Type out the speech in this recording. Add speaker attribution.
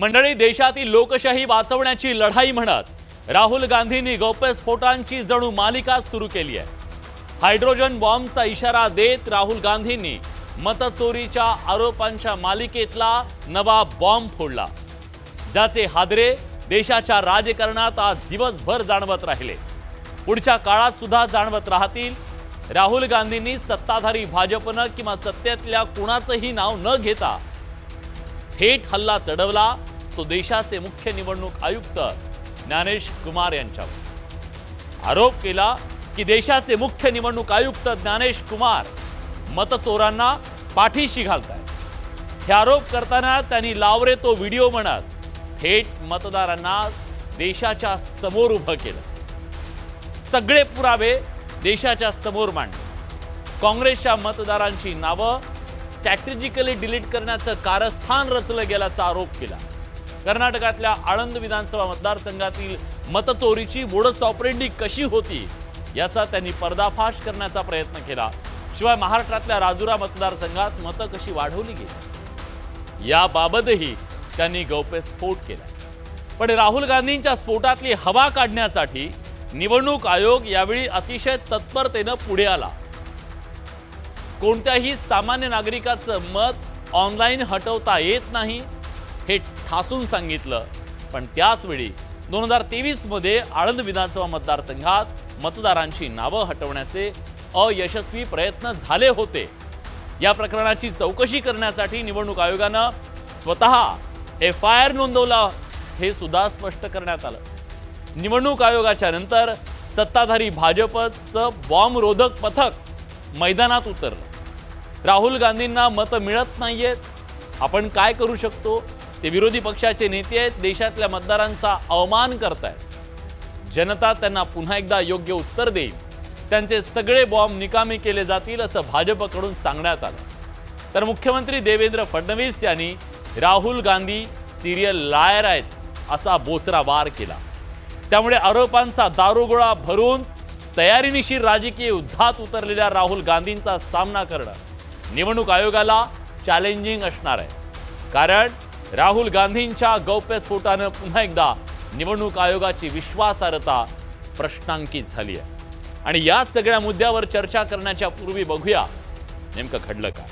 Speaker 1: मंडळी, देशातील लोकशाही वाचवण्याची लढाई म्हणत राहुल गांधींनी गौप्यस्फोटांची जणू मालिका सुरू केली आहे। हायड्रोजन बॉम्बचा इशारा देत राहुल गांधींनी मतचोरीच्या आरोपांच्या मालिकेतला नवा बॉम्ब फोडला, ज्याचे हादरे देशाच्या राजकारणात आज दिवसभर जाणवत राहिले, पुढच्या काळात सुद्धा जाणवत राहतील। राहुल गांधींनी सत्ताधारी भाजपनं किंवा सत्तेतल्या कोणाचंही नाव न घेता थेट हल्ला चढवला, तो देशाचे मुख्य निवडणूक आयुक्त ज्ञानेश कुमार यांच्यावर। आरोप केला की देशाचे मुख्य निवडणूक आयुक्त ज्ञानेश कुमार मतचोरांना पाठीशी घालतायत। हे आरोप करताना त्यांनी लावरे तो व्हिडिओ म्हणत थेट मतदारांना देशाच्या समोर उभं केलं, सगळे पुरावे देशाच्या समोर मांडले। काँग्रेसच्या मतदारांची नावं स्ट्रॅटेजिकली डिलीट करण्याचं कारस्थान रचलं गेल्याचा आरोप केला। कर्नाटकातल्या आळंद विधानसभा मतदारसंघातील मतचोरीची मोडस ऑपरेंडी कशी होती याचा त्यांनी पर्दाफाश करण्याचा प्रयत्न केला। शिवाय महाराष्ट्रातल्या राजुरा मतदारसंघात मतं कशी वाढवली गेली याबाबतही त्यांनी गौप्यस्फोट केला। पण राहुल गांधींच्या स्फोटातली हवा काढण्यासाठी निवडणूक आयोग यावेळी अतिशय तत्परतेने पुढे आला। कोणत्याही सामान्य नागरिकाचं मत ऑनलाईन हटवता येत नाही हे ठासून सांगितलं। पण त्याच वेळी 2023 मध्ये आळंद विधानसभा मतदारसंघात मतदारांची नावं हटवण्याचे अयशस्वी प्रयत्न झाले होते। या प्रकरणाची चौकशी करण्यासाठी निवडणूक आयोगानं स्वतः FIR नोंदवला, हे सुद्धा स्पष्ट करण्यात आलं। निवडणूक आयोगाच्या नंतर सत्ताधारी भाजपचं बॉम्बरोधक पथक मैदानात उतरलं। राहुल गांधींना मतं मिळत नाहीयेत, आपण काय करू शकतो? ते विरोधी पक्षाचे नेते आहेत, देशातल्या मतदारांचा अवमान करतायत। जनता त्यांना पुन्हा एकदा योग्य उत्तर देईल, त्यांचे सगळे बॉम्ब निकामी केले जातील असं भाजपकडून सांगण्यात आलं। तर मुख्यमंत्री देवेंद्र फडणवीस यांनी राहुल गांधी सिरियल लायर आहेत असा बोचरा वार केला। त्यामुळे आरोपांचा दारुगोळा भरून तयारीनिशीर राजकीय युद्धात उतरलेल्या राहुल गांधींचा सामना करणं निवडणूक आयोगाला चॅलेंजिंग असणार आहे। कारण राहुल गांधींच्या गौप्यस्फोटानं पुन्हा एकदा निवडणूक आयोगाची विश्वासार्हता प्रश्नांकित झाली आहे। आणि या सगळ्या मुद्द्यावर चर्चा करण्याच्या पूर्वी बघूया नेमकं घडलं काय।